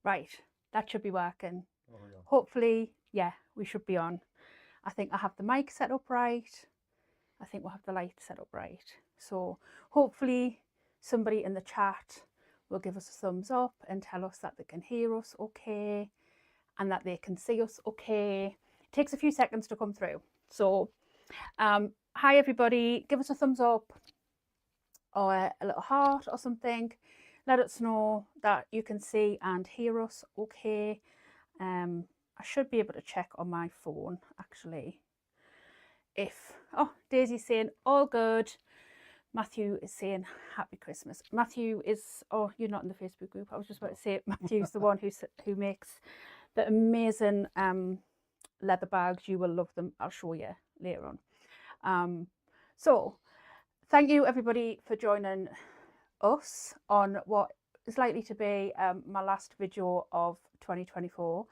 Right, that should be working. Oh, yeah. Hopefully, yeah, we should be on. I think I have the mic set up right. I think we'll have the light set up right. So hopefully somebody in the chat will give us a thumbs up and tell us that they can hear us okay and that they can see us okay. It takes a few seconds to come through. So hi everybody, give us a thumbs up or a little heart or something. Let us know that you can see and hear us okay. I should be able to check on my phone actually. If, oh, Daisy's saying all good. Matthew is saying happy Christmas. Matthew is, oh, you're not in the Facebook group. I was just about to say Matthew's the one who makes the amazing leather bags. You will love them. I'll show you later on. So thank you everybody for joining us on what is likely to be my last video of 2024.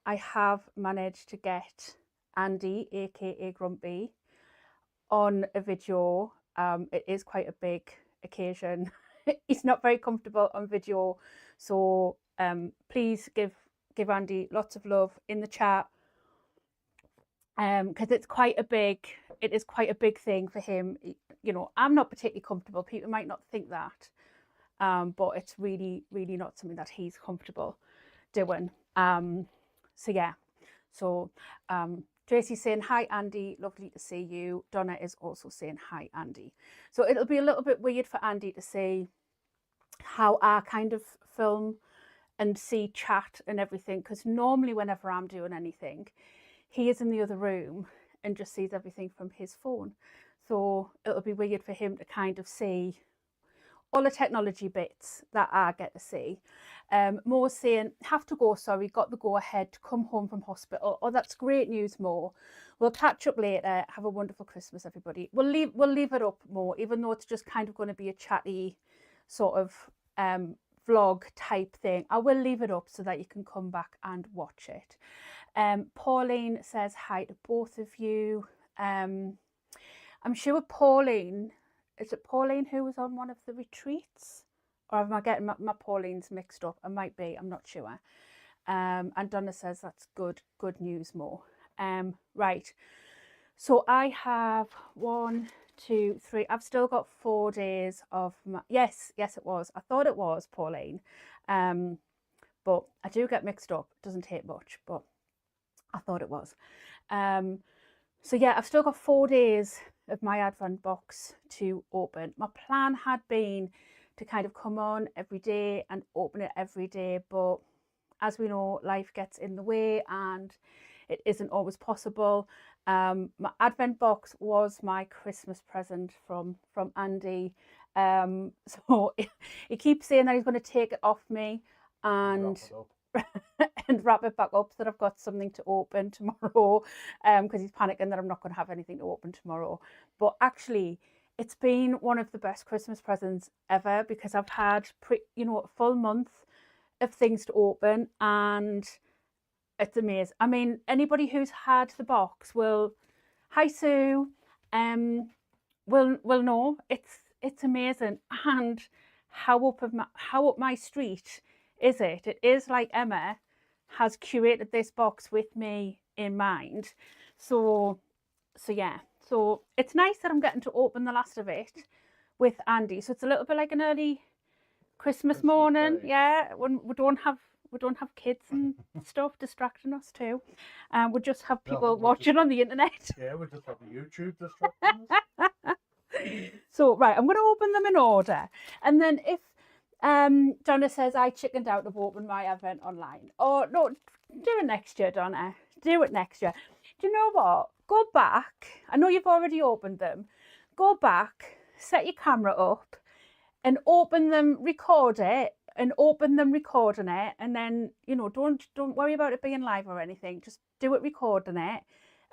I have managed to get Andy, aka Grumpy, on a video. It is quite a big occasion. He's not very comfortable on video, so please give Andy lots of love in the chat, because it is quite a big thing for him. You know, I'm not particularly comfortable. People might not think that, but it's really not something that he's comfortable doing. So yeah, so Tracy's saying, hi, Andy, lovely to see you. Donna is also saying, hi, Andy. So it'll be a little bit weird for Andy to see how I kind of film and see chat and everything, because normally whenever I'm doing anything, he is in the other room and just sees everything from his phone. So it'll be weird for him to kind of see all the technology bits that I get to see. Mo's saying, have to go, sorry, got the go ahead to come home from hospital. Oh, that's great news, Mo. We'll catch up later. Have a wonderful Christmas, everybody. We'll leave it up, Mo, even though it's just kind of going to be a chatty sort of vlog type thing. I will leave it up so that you can come back and watch it. Pauline says hi to both of you. I'm sure Pauline, is it Pauline who was on one of the retreats? Or am I getting my Paulines mixed up? I might be, I'm not sure. And Donna says that's good news, Mo. Right, so I have 1, 2, 3, I've still got 4 days of my, yes it was, I thought it was Pauline, but I do get mixed up. It doesn't take much, but I thought it was. So yeah, I've still got 4 days of my advent box to open. My plan had been to kind of come on every day and open it every day, but as we know, life gets in the way and it isn't always possible. My advent box was my Christmas present from Andy. So he keeps saying that he's going to take it off me and and wrap it back up so that I've got something to open tomorrow, because he's panicking that I'm not going to have anything to open tomorrow. But actually, it's been one of the best Christmas presents ever, because I've had a full month of things to open, and it's amazing. I mean, anybody who's had the box will, hi Sue, will know it's amazing. And how up my street is it? It is like Emma has curated this box with me in mind. So yeah, so it's nice that I'm getting to open the last of it with Andy. So it's a little bit like an early Christmas morning. Day. Yeah, when we don't have kids and stuff distracting us too. We just have people watching on the internet. Yeah, we just have YouTube distracting us. So right, I'm going to open them in order, and then if Donna says I chickened out of open my advent online, oh no, do it next year, Donna. Do it next year. Do you know what? Go back. I know you've already opened them. Go back, set your camera up, and open them, record it, and open them recording it, and then don't worry about it being live or anything. Just do it recording it,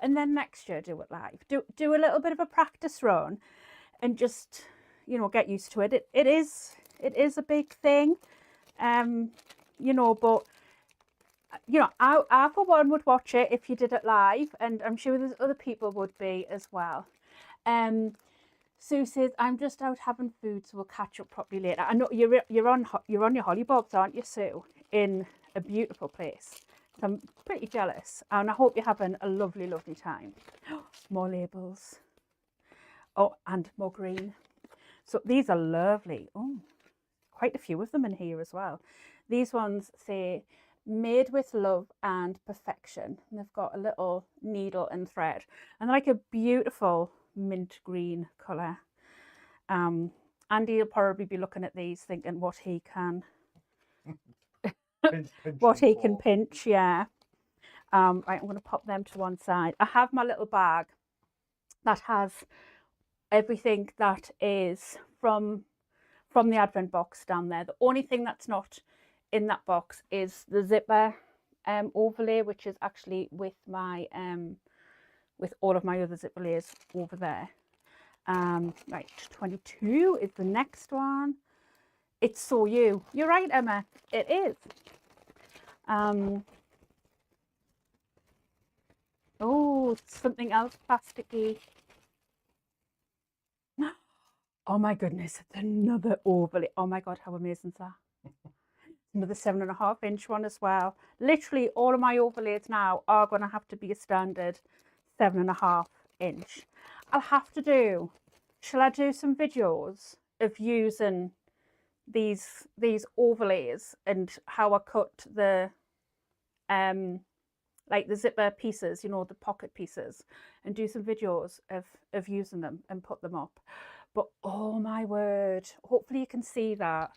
and then next year do it live. Do a little bit of a practice run, and just get used to it. It is a big thing, but I for one would watch it if you did it live, and I'm sure there's other people would be as well. Sue says, I'm just out having food, so we'll catch up properly later. I know you're on your hollybobs, aren't you, Sue, in a beautiful place. So I'm pretty jealous, and I hope you're having a lovely, lovely time. More labels. Oh, and more green. So these are lovely. Oh, quite a few of them in here as well. These ones say made with love and perfection. And they've got a little needle and thread, and they're like a beautiful mint green colour. Andy will probably be looking at these thinking what he can what he can pinch. Yeah. Right, I'm going to pop them to one side. I have my little bag that has everything that is from the advent box down there. The only thing that's not in that box is the zipper overlay, which is actually with my with all of my other zipper layers over there. Right, 22 is the next one. It's So You. You're right, Emma. It is. Oh, something else plasticky. Oh my goodness, it's another overlay. Oh my God, how amazing is that? Another 7.5-inch one as well. Literally all of my overlays now are going to have to be a standard 7.5-inch. I'll have to do, shall I do some videos of using these overlays and how I cut the like the zipper pieces, you know, the pocket pieces, and do some videos of using them and put them up. But oh my word, hopefully you can see that.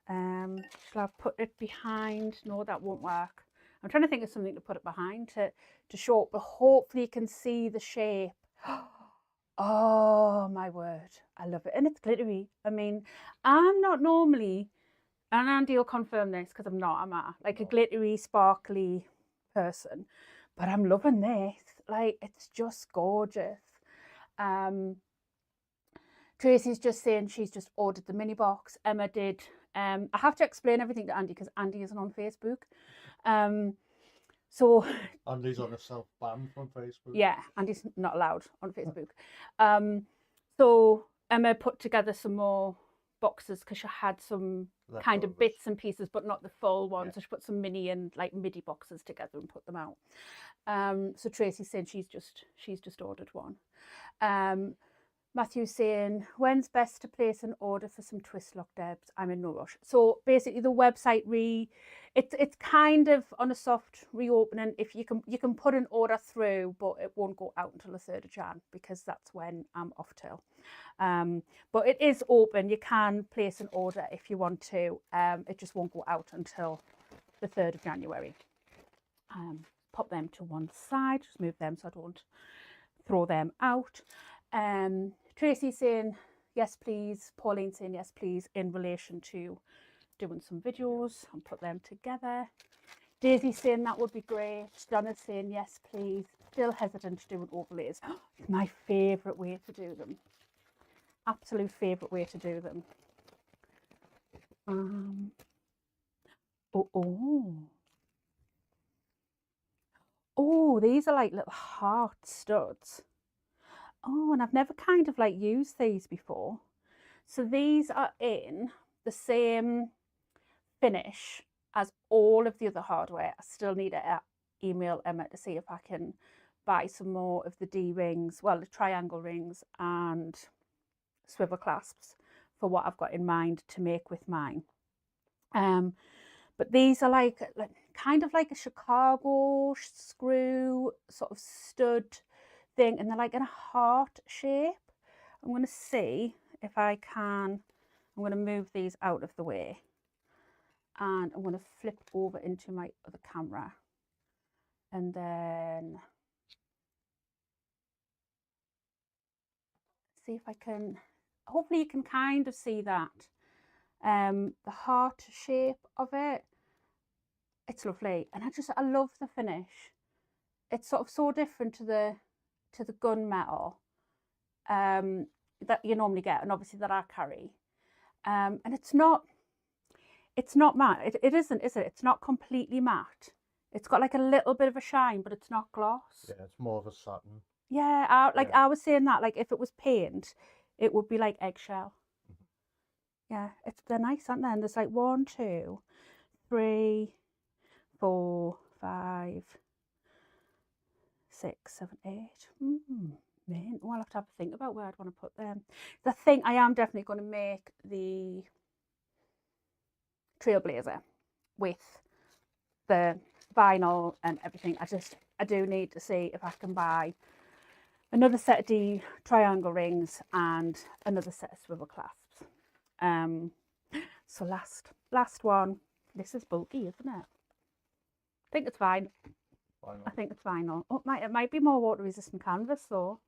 Shall I put it behind? No, that won't work. I'm trying to think of something to put it behind to show it, but hopefully you can see the shape. Oh my word, I love it. And it's glittery. I mean, I'm not normally, and Andy will confirm this because I'm not, am I? Like a glittery, sparkly person, but I'm loving this. Like, it's just gorgeous. Tracy's just saying she's just ordered the mini box. Emma did. I have to explain everything to Andy because Andy isn't on Facebook. So Andy's on a self-ban from Facebook. yeah, Andy's not allowed on Facebook. So Emma put together some more boxes because she had some kind of bits and pieces, but not the full ones. Yeah. So she put some mini and like MIDI boxes together and put them out. So Tracy's saying she's just ordered one. Matthew's saying, when's best to place an order for some twist lock debs? I'm in no rush. So basically the website it's kind of on a soft reopening. If you can put an order through, but it won't go out until the 3rd of Jan because that's when I'm off till. But it is open. You can place an order if you want to. It just won't go out until the 3rd of January. Pop them to one side, just move them so I don't throw them out. Tracy saying yes please, Pauline saying yes please in relation to doing some videos and put them together. Daisy saying that would be great. Donna's saying yes please, still hesitant to do overlays. It's my favourite way to do them, absolute favourite way to do them. Oh, these are like little heart studs. Oh, and I've never kind of like used these before. So these are in the same finish as all of the other hardware. I still need to email Emma to see if I can buy some more of the D rings, well, the triangle rings and swivel clasps for what I've got in mind to make with mine. But these are like kind of like a Chicago screw sort of stud thing, and they're like in a heart shape. I'm going to see if I can. I'm going to move these out of the way and I'm going to flip over into my other camera and then see if I can, hopefully you can kind of see that the heart shape of it. It's lovely, and I love the finish. It's sort of so different to the gunmetal that you normally get, and obviously that I carry. And it's not matte. It isn't, is it? It's not completely matte. It's got like a little bit of a shine, but it's not gloss. Yeah, it's more of a satin. Yeah, I was saying that, like if it was paint, it would be like eggshell. Yeah, they're nice, aren't they? And there's like 1, 2, 3, 4, 5, 6, 7, 8. Man, oh, I'll have to have a think about where I'd want to put them. I think I am definitely going to make the Trailblazer with the vinyl and everything. I do need to see if I can buy another set of D triangle rings and another set of swivel clasps. So last one. This is bulky, isn't it? I think it's fine. Vinyl. I think it's vinyl. Oh, it might be more water resistant canvas though.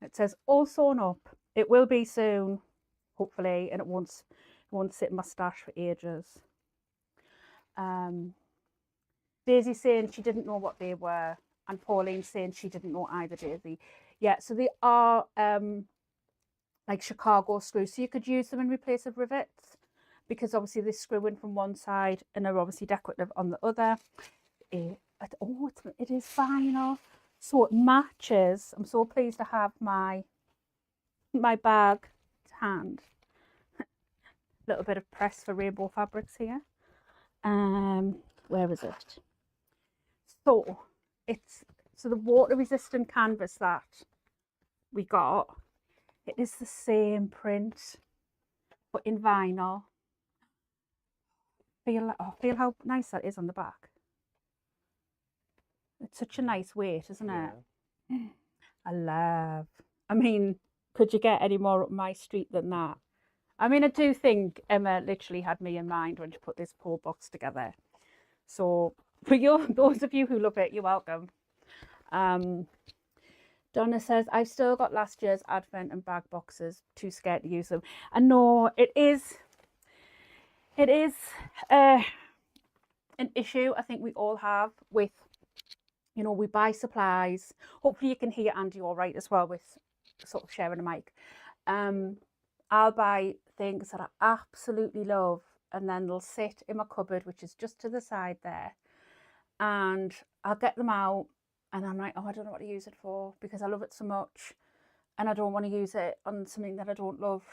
It says all sewn up. It will be soon, hopefully, and it won't sit in my stash for ages. Daisy saying she didn't know what they were, and Pauline saying she didn't know either, Daisy. Yeah, so they are like Chicago screws, so you could use them in replace of rivets, because obviously they screw in from one side and are obviously decorative on the other. It is vinyl, so it matches. I'm so pleased to have my bag to hand. Little bit of press for rainbow fabrics here. Where is it? So the water resistant canvas that we got, it is the same print but in vinyl. Feel how nice that is on the back. It's such a nice weight, isn't it? I mean, could you get any more up my street than that? I mean, I do think Emma literally had me in mind when she put this poor box together. So for those of you who love it, you're welcome. Donna says, I've still got last year's advent and bag boxes, too scared to use them. And no, it is an issue I think we all have with, you know, we buy supplies. Hopefully you can hear Andy all right as well with sort of sharing a mic. I'll buy things that I absolutely love, and then they'll sit in my cupboard, which is just to the side there, and I'll get them out and I'm like, oh, I don't know what to use it for, because I love it so much and I don't want to use it on something that I don't love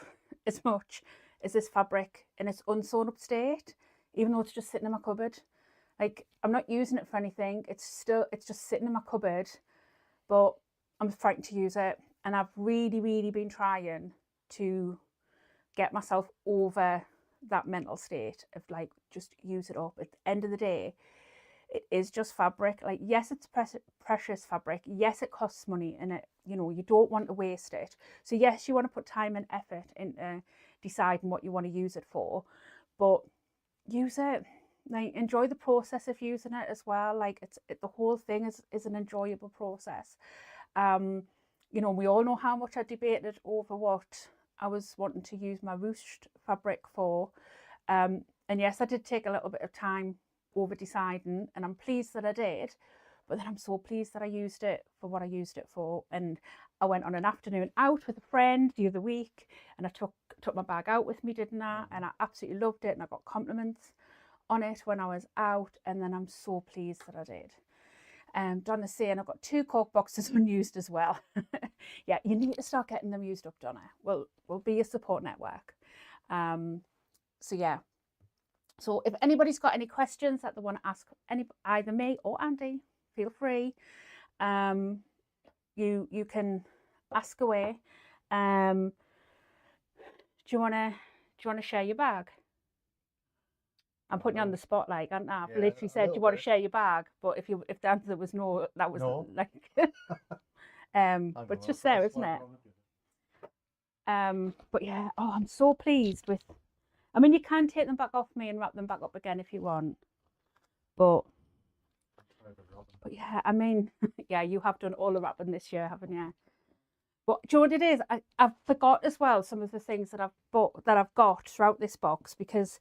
as much as this fabric, and it's unsewn up state, even though it's just sitting in my cupboard. Like, I'm not using it for anything, it's just sitting in my cupboard, but I'm frightened to use it. And I've really been trying to get myself over that mental state of like, just use it up. At the end of the day, it is just fabric. Like, yes, it's precious fabric, yes, it costs money, and it, you know, you don't want to waste it. So yes, you want to put time and effort into deciding what you want to use it for, but use it. Like, enjoy the process of using it as well. Like, the whole thing is an enjoyable process. You know, we all know how much I debated over what I was wanting to use my ruched fabric for, and yes, I did take a little bit of time over deciding, and I'm pleased that I did, but then I'm so pleased that I used it for what I used it for. And I went on an afternoon out with a friend the other week, and I took my bag out with me, didn't I? And I absolutely loved it, and I got compliments on it when I was out, and then I'm so pleased that I did. Donna's saying I've got 2 cork boxes unused as well. Yeah, you need to start getting them used up, Donna. We'll be a support network. So yeah. So if anybody's got any questions that they want to ask either me or Andy, feel free. You can ask away. Do you wanna share your bag? I'm putting you on the spot, like, aren't I? I've literally said, do you want to share your bag? But if the answer was no, that was no. Like, but it's just there, isn't it? But yeah, oh, I'm so pleased with. I mean, you can take them back off me and wrap them back up again if you want, but yeah, I mean, yeah, you have done all the wrapping this year, haven't you? But do you know what it is? I've forgot as well some of the things that I've got throughout this box, because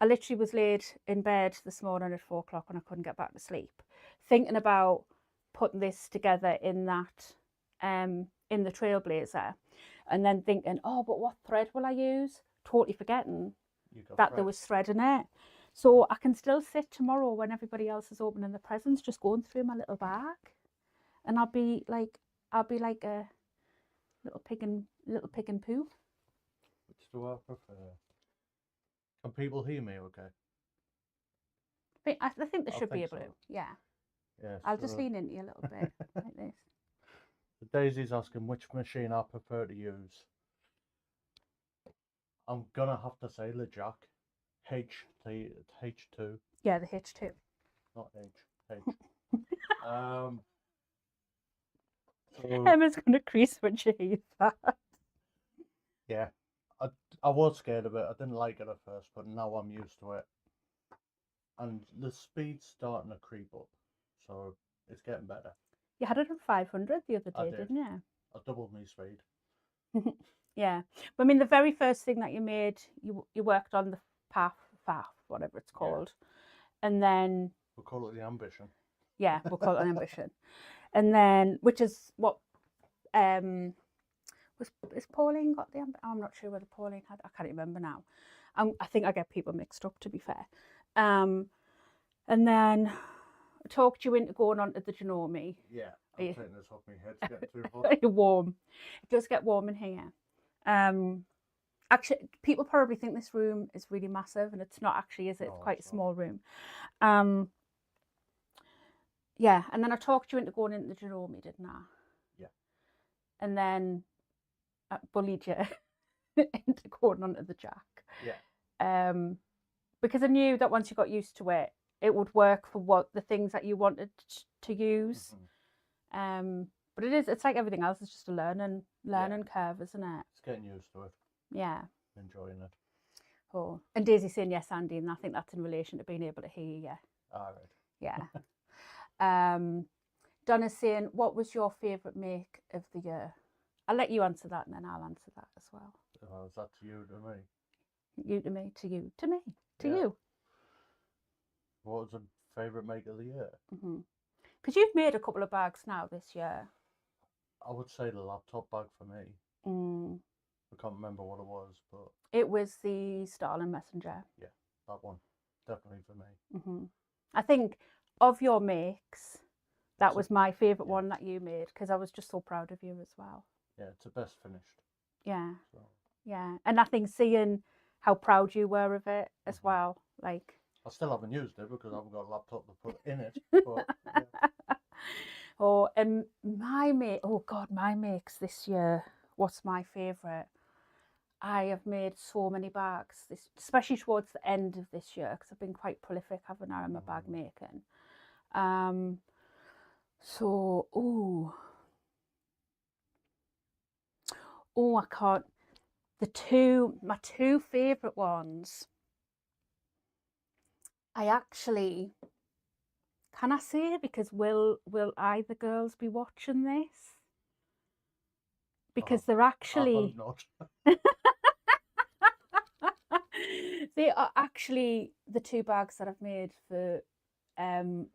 I literally was laid in bed this morning at 4 o'clock and I couldn't get back to sleep, thinking about putting this together in that, in the Trailblazer, and then thinking, oh, but what thread will I use? Totally forgetting that there was thread in it. So I can still sit tomorrow when everybody else is opening the presents, just going through my little bag, and I'll be like a little pig and poo. Which do I prefer? Can people hear me okay? I think they I should be think able so. to. Yeah. Yeah. I'll just lean into you a little bit like this. Daisy's asking which machine I prefer to use. I'm gonna have to say the Jack. H2, Yeah, the H2. not H. Um. So Emma's going to crease when she hears that. yeah, I was scared of it. I didn't like it at first, but now I'm used to it. And the speed's starting to creep up, so it's getting better. You had it on 500 the other I day, did. didn't you? I doubled my speed. Yeah. But I mean, the very first thing that you made, you worked on the FAF, whatever it's called. And then, We'll call it the ambition. yeah, we'll call it an ambition. And then, which is what, is Pauline got the ambition? I'm not sure whether Pauline had, I can't remember now. I think I get people mixed up, to be fair. And then I talked you into going on to the Janome. Yeah, I'm taking this off my head. It's getting too hot. You're warm. It does get warm in here. Actually, people probably think this room is really massive, and it's not actually, is it? It's quite a small room. Yeah, and then I talked you into going into the Janome, didn't I? Yeah. And then I bullied you into going onto the Jack. Yeah. Because I knew that once you got used to it, it would work for what the things that you wanted to use. But it's like everything else. It's just a learning curve, isn't it? It's getting used to it. Yeah. Enjoying it. Oh, and Daisy saying yes, Andy, and I think that's in relation to being able to hear you. All right. Yeah. Donna's saying, what was your favourite make of the year? I'll let you answer that, and then I'll answer that as well. Is that to you, to me? You to me, to you, to me, to you. What was the favourite make of the year? Because you've made a couple of bags now this year. I would say the laptop bag for me. I can't remember what it was, but it was the Starling Messenger. Yeah, that one, definitely for me. I think of your makes, that was my favourite one that you made, because I was just so proud of you as well. Yeah, it's the best finished. Yeah. So. Yeah, and I think seeing how proud you were of it as well, like. I still haven't used it because I haven't got a laptop to put in it. But, yeah. Oh, and my makes this year. What's my favourite? I have made so many bags, especially towards the end of this year, because I've been quite prolific, haven't I, in my bag making. I can't. My two favourite ones. I actually, can I say, because will either girls be watching this? Because they're actually, they are actually the two bags that I've made for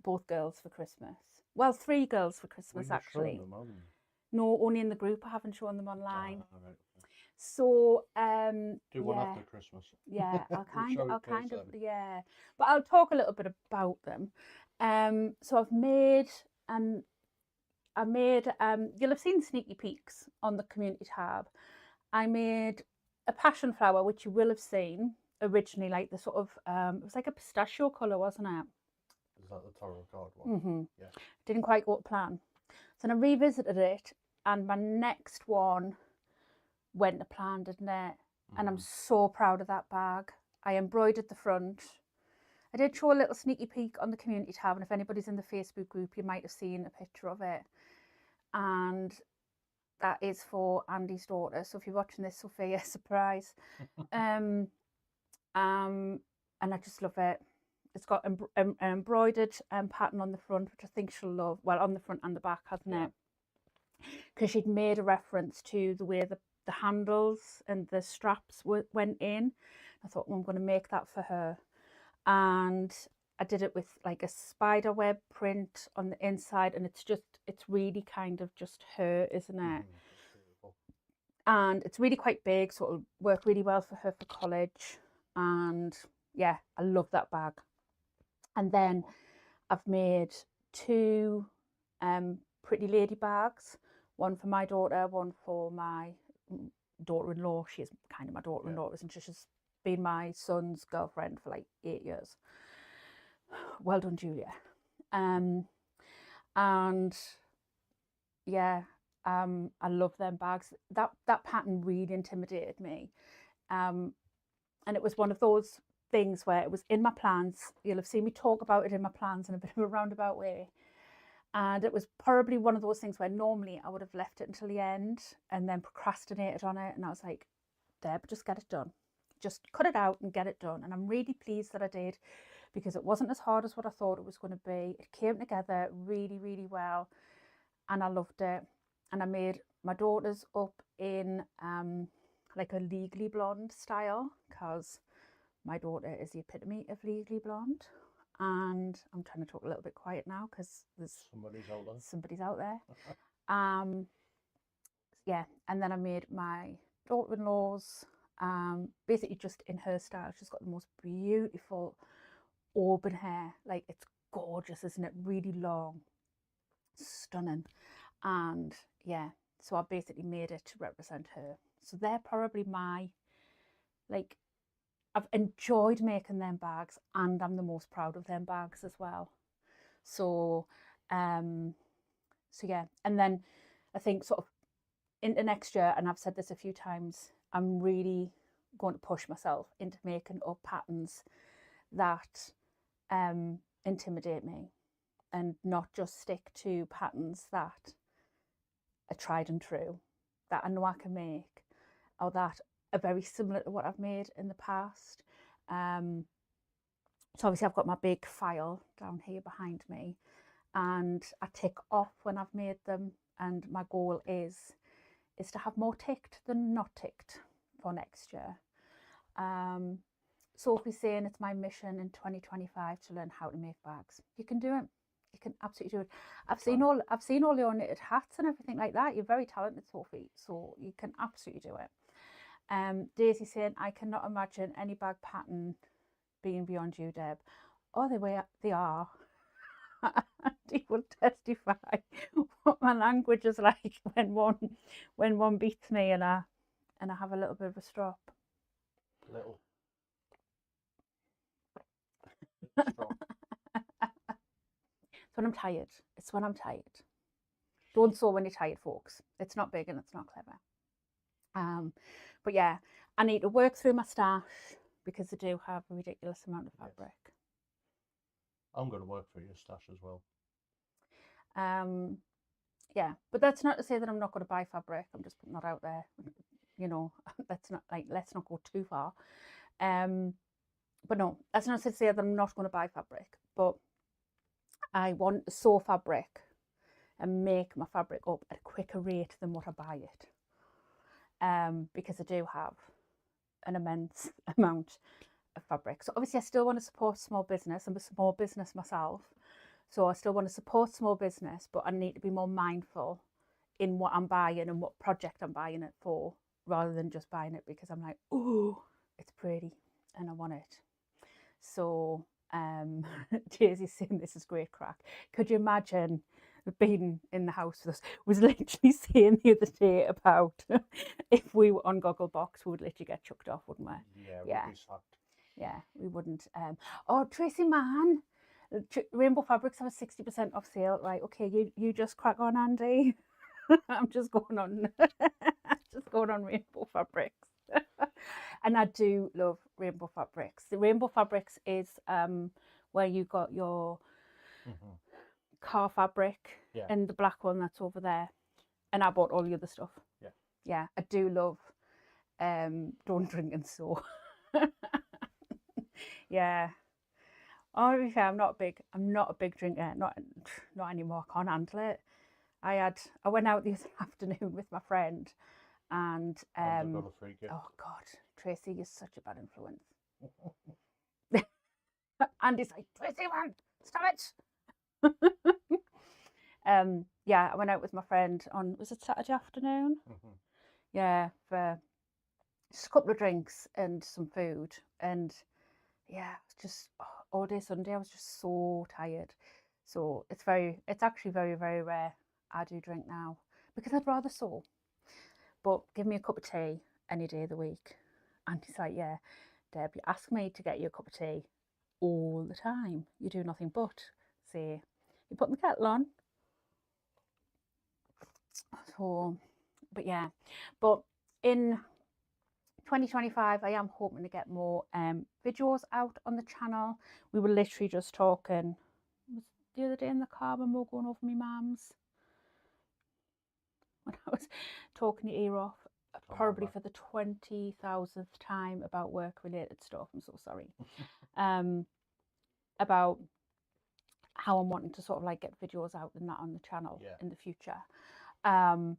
both girls for Christmas. Well, 3 girls for Christmas, actually. Them, no, only in the group. I haven't shown them online. Right. So do one after Christmas. Yeah, I'll kind of yeah, but I'll talk a little bit about them. So I've made you'll have seen sneaky peeks on the community tab. I made a passion flower, which you will have seen originally, like the sort of it was like a pistachio colour, wasn't it? Is that the tarot card one? Yeah. Didn't quite go to plan. So then I revisited it, and my next one went to plan, didn't it? And I'm so proud of that bag. I embroidered the front. I did show a little sneaky peek on the community tab, and if anybody's in the Facebook group, you might have seen a picture of it. And that is for Andy's daughter. So if you're watching this, Sophia, surprise. And I just love it. It's got an embroidered pattern on the front, which I think she'll love. Well, on the front and the back, hasn't it? Because she'd made a reference to the way the handles and the straps went in. I thought, well, I'm going to make that for her. And I did it with like a spider web print on the inside, and it's really kind of just her, isn't it? And it's really quite big, so it'll work really well for her for college. And yeah, I love that bag. And then I've made 2 pretty lady bags, one for my daughter, one for my daughter-in-law. She is kind of my daughter-in-law, isn't she? She's been my son's girlfriend for like 8 years. Well done, Julia. And yeah, I love them bags. That pattern really intimidated me. And it was one of those things where it was in my plans. You'll have seen me talk about it in my plans in a bit of a roundabout way. And it was probably one of those things where normally I would have left it until the end and then procrastinated on it. And I was like, Deb, just get it done. Just cut it out and get it done. And I'm really pleased that I did, because it wasn't as hard as what I thought it was going to be. It came together really, really well, and I loved it. And I made my daughters up in like a Legally Blonde style, because my daughter is the epitome of Legally Blonde. And I'm trying to talk a little bit quiet now because there's somebody's out there. Yeah, and then I made my daughter-in-law's basically just in her style. She's got the most beautiful auburn hair. Like, it's gorgeous, isn't it? Really long, stunning. And yeah, so I basically made it to represent her. So they're probably my, like, I've enjoyed making them bags, and I'm the most proud of them bags as well. So yeah, and then I think sort of into next year, and I've said this a few times, I'm really going to push myself into making up patterns that intimidate me, and not just stick to patterns that are tried and true, that I know I can make, or that are very similar to what I've made in the past. So obviously I've got my big file down here behind me, and I tick off when I've made them, and my goal is to have more ticked than not ticked for next year. Sophie's saying it's my mission in 2025 to learn how to make bags. You can do it. You can absolutely do it. I've seen all your knitted hats and everything like that. You're very talented, Sophie, so you can absolutely do it. Daisy saying, I cannot imagine any bag pattern being beyond you, Deb. Oh, they are. Andy will testify what my language is like when one beats me and I have a little bit of a strop. Little. It's when I'm tired. It's when I'm tired. Don't sew when you're tired, folks. It's not big and it's not clever. But yeah, I need to work through my stash because I do have a ridiculous amount of fabric. Yes. I'm going to work through your stash as well. Yeah, but that's not to say that I'm not going to buy fabric. I'm just putting that out there. You know, let's not go too far. But no, that's not to say that I'm not going to buy fabric. But I want to sew fabric and make my fabric up at a quicker rate than what I buy it. Because I do have an immense amount of fabric. So obviously I still want to support small business. I'm a small business myself. So I still want to support small business, but I need to be more mindful in what I'm buying and what project I'm buying it for, rather than just buying it because I'm like, oh, it's pretty and I want it. So Daisy's saying this is great crack. Could you imagine being in the house with us? Was literally saying the other day about if we were on Gogglebox, we would literally get chucked off, wouldn't we? Yeah, we'd be sacked. Yeah, we wouldn't. Oh, Tracy, man, Rainbow Fabrics have a 60% off sale. Right, okay, you just crack on, Andy. I'm just going on Rainbow Fabrics. And I do love Rainbow Fabrics. The Rainbow Fabrics is where you got your car fabric and the black one that's over there. And I bought all the other stuff. Yeah, I do love Don't Drink and Sew. Yeah. Oh, to be fair, I'm not a big drinker. Not anymore. I can't handle it. I went out the other afternoon with my friend, and oh God, Tracy, you're such a bad influence. Andy's like, Tracy, man, stop it. Yeah, I went out with my friend on, was it Saturday afternoon? Yeah, for just a couple of drinks and some food, and yeah, just all day Sunday I was just so tired. So it's actually very, very rare I do drink now, because I'd rather sew. But give me a cup of tea any day of the week. And he's like, yeah, Deb, you ask me to get you a cup of tea all the time. You do nothing but say, you put the kettle on. So, but yeah, but in 2025, I am hoping to get more videos out on the channel. We were literally just talking the other day in the car when we were going over my mum's, when I was talking your ear off, probably for the 20,000th time about work-related stuff. I'm so sorry. About how I'm wanting to sort of like get videos out and that on the channel in the future. And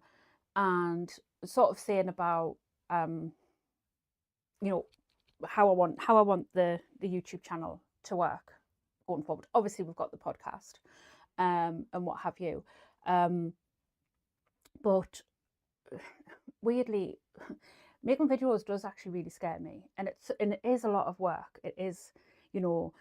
sort of saying about you know, how I want the YouTube channel to work going forward. Obviously we've got the podcast and what have you, but weirdly making videos does actually really scare me, and it is a lot of work. It is, you know,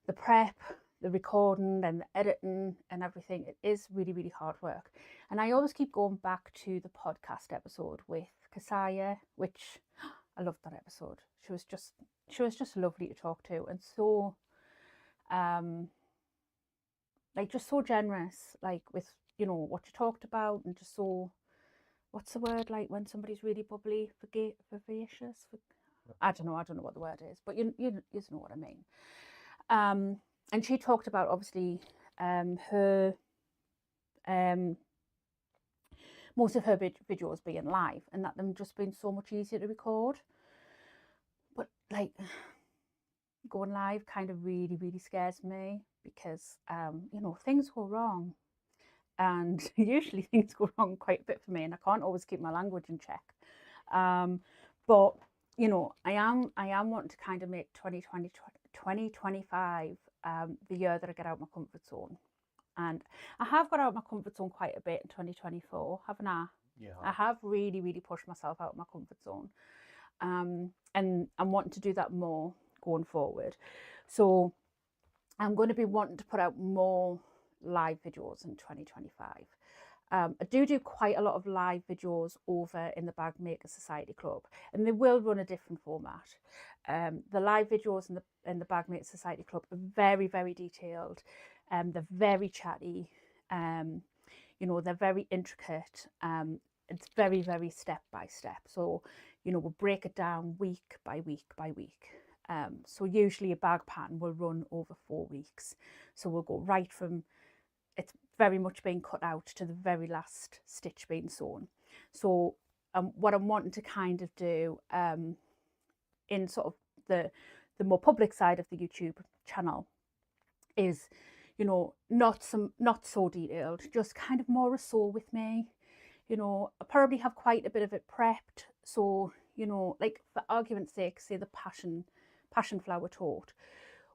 the prep, the recording and the editing and everything. It is really, really hard work. And I always keep going back to the podcast episode with Kasaya, which I loved that episode. She was just lovely to talk to, and so like just so generous, like with, you know, what you talked about, and just so, what's the word, like when somebody's really bubbly, vivacious, I don't know what the word is, but you know what I mean. And she talked about obviously her most of her videos being live, and that them just being so much easier to record. But like going live kind of really, really scares me, because you know, things go wrong, and usually things go wrong quite a bit for me, and I can't always keep my language in check. But you know, I am wanting to kind of make 2025 the year that I get out my comfort zone. And I have got out my comfort zone quite a bit in 2024, haven't I? Yeah. I have really, really pushed myself out of my comfort zone. And I'm wanting to do that more going forward. So I'm going to be wanting to put out more live videos in 2025. I do quite a lot of live videos over in the Bag Maker Society Club, and they will run a different format. The live videos in the Bag Maker Society Club are very, very detailed. They're very chatty. You know, they're very intricate. It's very, very step by step. So, you know, we'll break it down week by week by week. So usually a bag pattern will run over 4 weeks. So we'll go right from it's very much being cut out to the very last stitch being sewn. So what I'm wanting to kind of do in sort of the more public side of the YouTube channel is, you know, not so detailed, just kind of more a sew with me. You know, I probably have quite a bit of it prepped. So, you know, like for argument's sake, say the passion flower tote,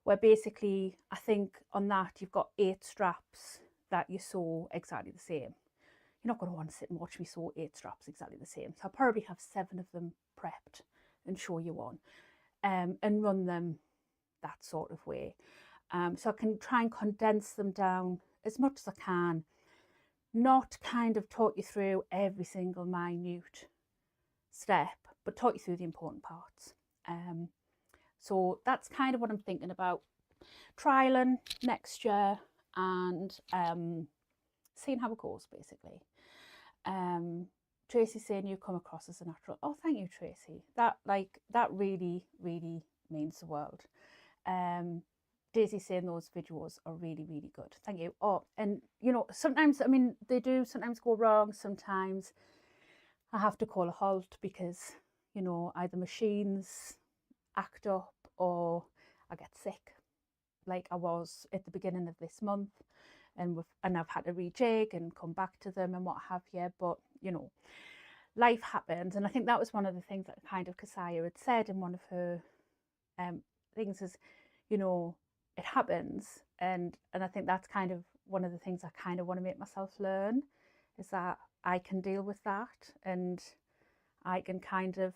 where basically I think on that you've got 8 straps that you sew exactly the same. You're not going to want to sit and watch me sew 8 straps exactly the same. So I'll probably have 7 of them prepped and show you one, and run them that sort of way. So I can try and condense them down as much as I can, not kind of talk you through every single minute step, but talk you through the important parts. So that's kind of what I'm thinking about trialing next year, and seeing how it goes, basically. Tracy saying you come across as a natural. Oh, thank you, Tracy. That really, really means the world. Daisy saying those videos are really, really good. Thank you. Oh, and you know, sometimes, I mean, they do sometimes go wrong. Sometimes I have to call a halt because, you know, either machines act up or I get sick, like I was at the beginning of this month, and I've had to rejig and come back to them and what have you. But you know, life happens, and I think that was one of the things that kind of Kasaya had said in one of her things is, you know, it happens, and I think that's kind of one of the things I kind of want to make myself learn, is that I can deal with that, and I can kind of,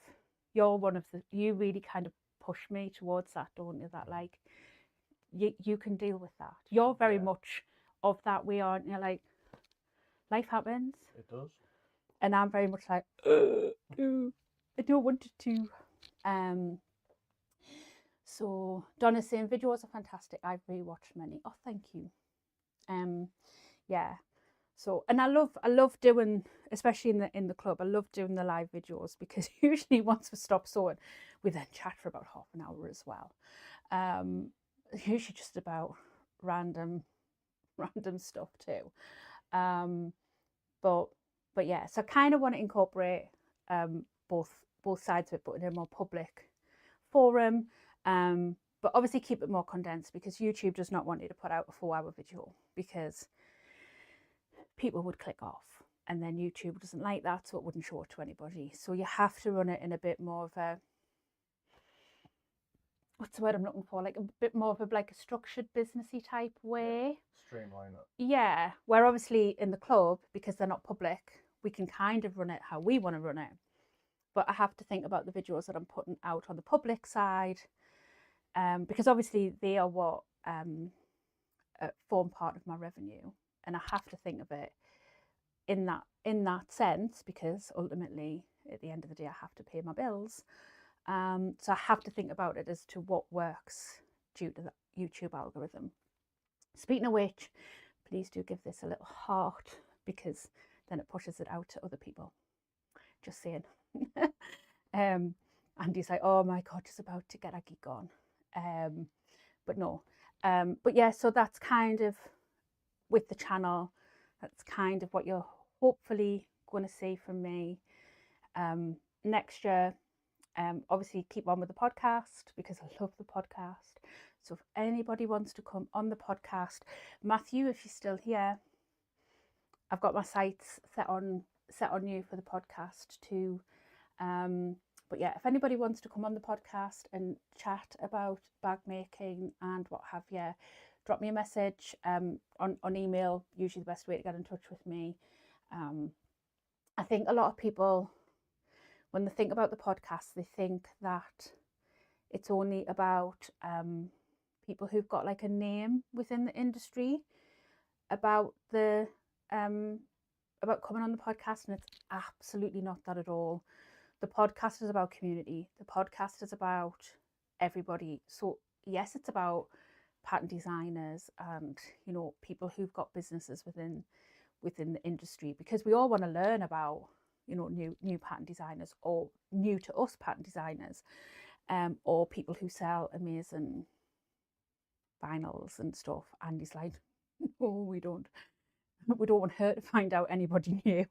you really kind of push me towards that, don't you? That like you can deal with that. You're very much of that way, aren't you? Like, life happens. It does. And I'm very much like, I don't want it to. So Donna's saying videos are fantastic. I've rewatched many. Oh, thank you. Yeah. So, and I love doing, especially in the club, I love doing the live videos, because usually once we stop sewing, we then chat for about half an hour as well. Usually just about random stuff too. But yeah, so I kind of want to incorporate both sides of it, but in a more public forum. But obviously keep it more condensed, because YouTube does not want you to put out a 4-hour video, because people would click off, and then YouTube doesn't like that, so it wouldn't show it to anybody. So you have to run it in a bit more of a, what's the word I'm looking for, like a bit more of a like a structured businessy type way. Yeah, streamline it. Yeah, where obviously in the club, because they're not public, we can kind of run it how we want to run it. But I have to think about the videos that I'm putting out on the public side, because obviously they are what form part of my revenue, and I have to think of it in that sense, because ultimately at the end of the day I have to pay my bills. So I have to think about it as to what works due to the YouTube algorithm. Speaking of which, please do give this a little heart, because then it pushes it out to other people. Just saying. Andy's like, oh my God, just about to get a geek on. But no. But yeah, so that's kind of with the channel. That's kind of what you're hopefully going to see from me next year. Obviously keep on with the podcast, because I love the podcast. So if anybody wants to come on the podcast, Matthew, if you're still here, I've got my sights set on you for the podcast too. But yeah, if anybody wants to come on the podcast and chat about bag making and what have you, drop me a message on email. Usually the best way to get in touch with me. I think a lot of people, when they think about the podcast, they think that it's only about people who've got like a name within the industry about the about coming on the podcast, and it's absolutely not that at all. The podcast is about community. The podcast is about everybody. So yes, it's about pattern designers and, you know, people who've got businesses within the industry, because we all want to learn about, you know, new pattern designers, or new to us pattern designers, or people who sell amazing vinyls and stuff. And he's like, no, we don't want her to find out anybody new.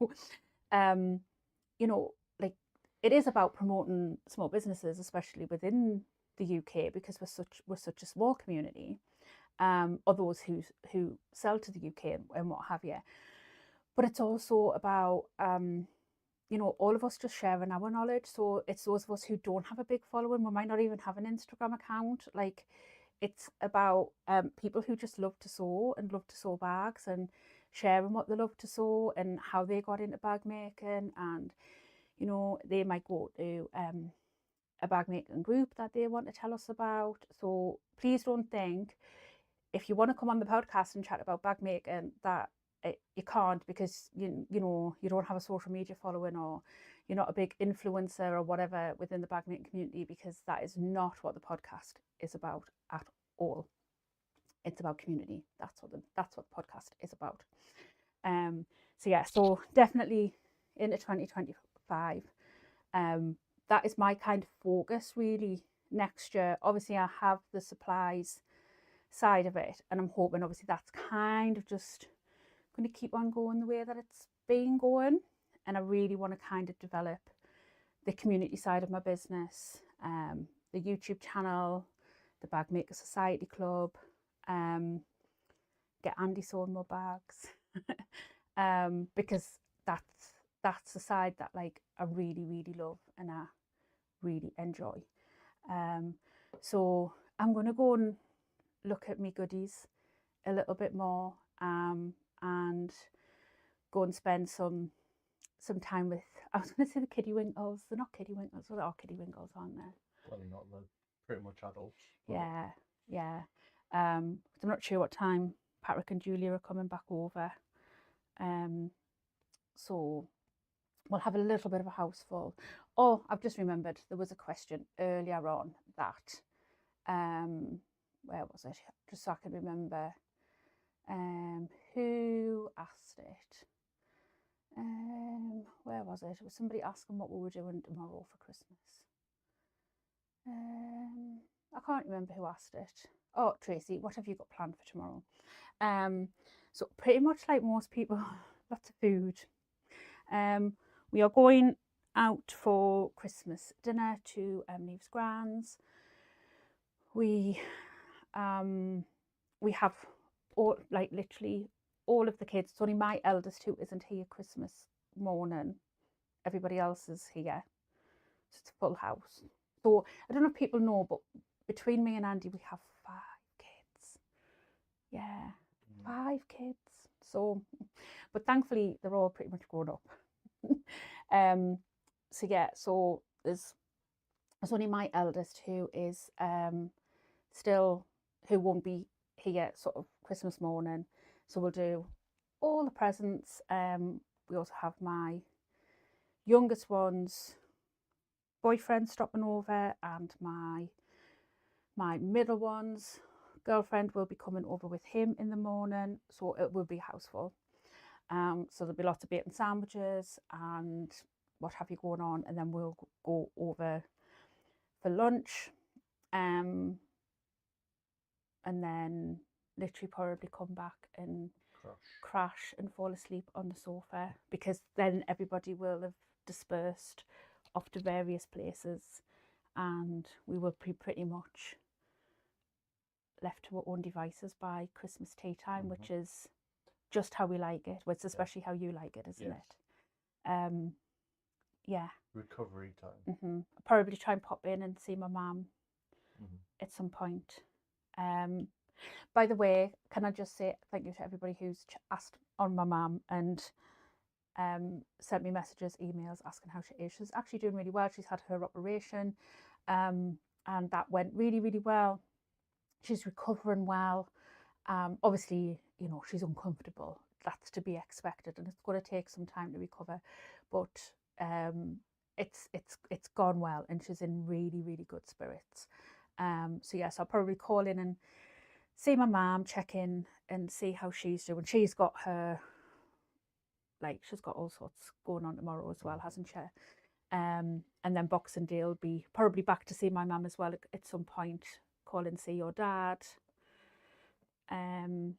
You know, like, it is about promoting small businesses, especially within the UK, because we're such a small community, or those who sell to the UK and what have you. But it's also about you know, all of us just sharing our knowledge. So it's those of us who don't have a big following, we might not even have an Instagram account. Like, it's about people who just love to sew and love to sew bags, and sharing what they love to sew and how they got into bag making. And, you know, they might go to a bag making group that they want to tell us about. So please don't think, if you want to come on the podcast and chat about bag making, that you can't, because you know, you don't have a social media following, or you're not a big influencer or whatever within the bag making community, because that is not what the podcast is about at all. It's about community. That's what the podcast is about. So yeah, so definitely into 2025. That is my kind of focus really next year. Obviously I have the supplies side of it, and I'm hoping obviously that's kind of just going to keep on going the way that it's been going. And I really want to kind of develop the community side of my business, the YouTube channel, the Bag Maker Society Club, get Andy sewing more bags, because that's the side that, like, I really love and I really enjoy. So I'm going to go and look at me goodies a little bit more, and go and spend some time with, I was going to say the kiddie winkles. They're not kiddie winkles. Well, they are kiddie winkles, aren't they? Well, they're not. They're pretty much adults. Yeah. I'm not sure what time Patrick and Julia are coming back over. So we'll have a little bit of a house full. Oh, I've just remembered, there was a question earlier on that Where was it? Just so I can remember. Who asked it? Where was it? It was somebody asking what we were doing tomorrow for Christmas. I can't remember who asked it. Oh, Tracy, what have you got planned for tomorrow? So pretty much like most people, lots of food. We are going out for Christmas dinner to Neve's Grand's. We have all, like literally all of the kids. It's only my eldest who isn't here Christmas morning. Everybody else is here. So it's a full house. So I don't know if people know, but between me and Andy, we have 5 kids. Yeah, 5 kids. So, but thankfully they're all pretty much grown up. So yeah, so there's only my eldest who is still, who won't be here sort of Christmas morning. So we'll do all the presents. We also have my youngest one's boyfriend stopping over, and my middle one's girlfriend will be coming over with him in the morning. So it will be a house full. So there'll be lots of bacon sandwiches and what have you going on, and then we'll go over for lunch, and then literally probably come back and crash and fall asleep on the sofa, because then everybody will have dispersed off to various places and we will be pretty much left to our own devices by Christmas tea time, which is just how we like it. Well, it's especially how you like it, isn't it? Yeah. Recovery time. I'll probably try and pop in and see my mum at some point. By the way, can I just say thank you to everybody who's asked on my mum and sent me messages, emails asking how she is. She's actually doing really well. She's had her operation, and that went really, really well. She's recovering well. Obviously, you know, she's uncomfortable. That's to be expected, and it's going to take some time to recover. But it's gone well, and she's in really, really good spirits. So yes, I'll probably call in and see my mum, check in and see how she's doing. She's got her, like, she's got all sorts going on tomorrow as well, hasn't she? And then Boxing Day will be probably back to see my mum as well at some point. Call and see your dad. And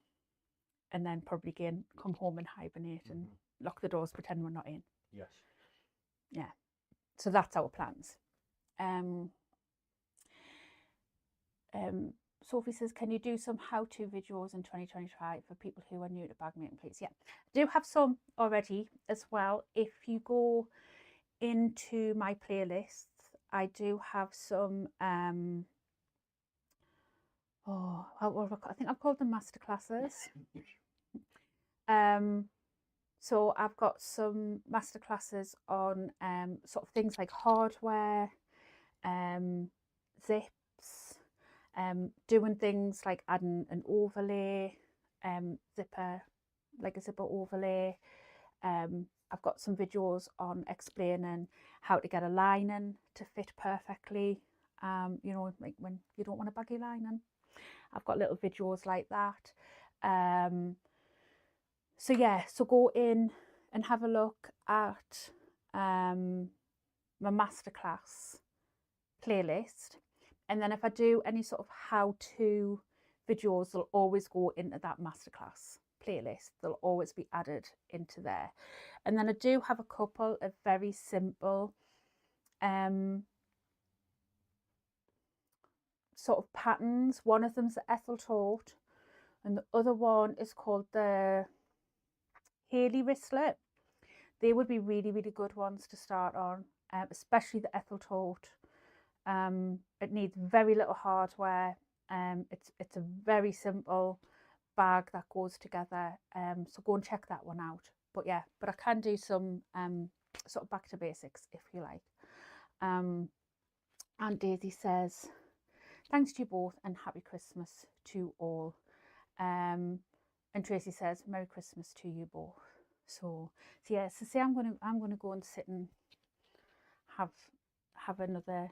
then probably again come home and hibernate and lock the doors, pretend we're not in. Yes. Yeah. So that's our plans. Sophie says, can you do some how-to videos in 2025 for people who are new to bag making, please? Yeah, I do have some already as well. If you go into my playlists, I do have some, I think I've called them masterclasses. So I've got some masterclasses on sort of things like hardware, zips, doing things like adding an overlay, zipper, like a zipper overlay. I've got some videos on explaining how to get a lining to fit perfectly. You know, like when you don't want a baggy lining. I've got little videos like that. So yeah, so go in and have a look at my masterclass playlist. And then if I do any sort of how-to videos, they'll always go into that masterclass playlist. They'll always be added into there. And then I do have a couple of very simple sort of patterns. One of them's the Ethel taught, and the other one is called the Haley wristlet. They would be really, really good ones to start on, especially the Ethel taught. It needs very little hardware. It's a very simple bag that goes together. So go and check that one out. But yeah, but I can do some sort of back to basics if you like. And Daisy says, thanks to you both and happy Christmas to all. And Tracy says, Merry Christmas to you both. So yeah, so see, I'm gonna go and sit and have another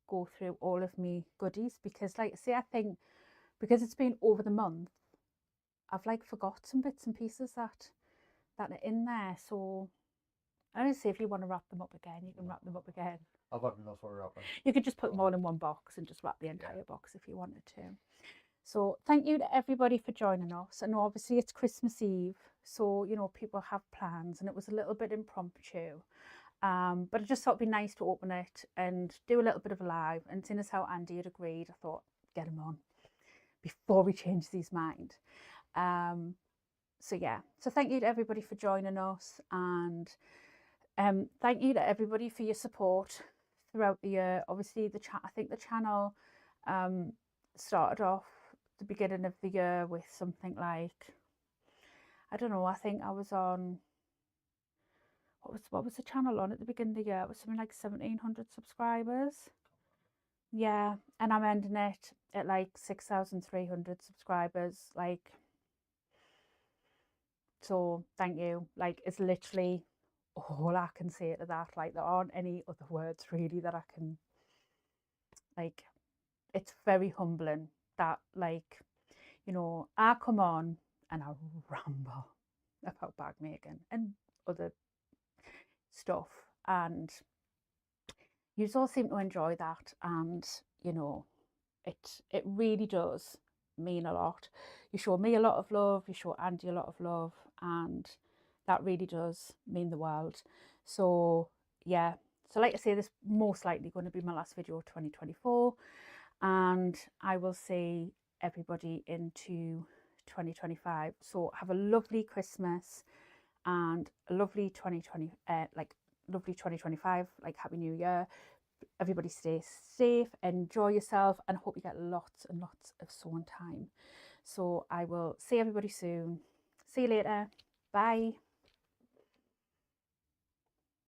go through all of me goodies, because like I say, I think because it's been over the month, I've like forgot some bits and pieces that are in there. So I don't say, if you want to wrap them up again, you can wrap them up again. I've had enough of wrapping. You could just put them all in one box and just wrap the entire box if you wanted to. So thank you to everybody for joining us. And obviously it's Christmas Eve, so you know, people have plans, and it was a little bit impromptu. But I just thought it'd be nice to open it and do a little bit of a live. And seeing as how Andy had agreed, I thought, get him on before we change his mind. So yeah, so thank you to everybody for joining us, and thank you to everybody for your support throughout the year. Obviously I think the channel started off the beginning of the year with something like, I don't know, I think I was on, what was the channel on at the beginning of the year? It was something like 1700 subscribers. Yeah, and I'm ending it at like 6,300 subscribers. Like, so thank you. Like, it's literally all I can say to that. Like, there aren't any other words really that I can, like, it's very humbling that, like, you know, I come on and I ramble about bag making and other stuff, and you all seem to enjoy that, and you know, it really does mean a lot. You show me a lot of love, you show Andy a lot of love, and that really does mean the world. So yeah, so like I say, this most likely going to be my last video of 2024, and I will see everybody into 2025. So have a lovely Christmas and a lovely 2025, like Happy New Year. Everybody stay safe, enjoy yourself, and I hope you get lots and lots of sewing time. So I will see everybody soon. See you later. Bye.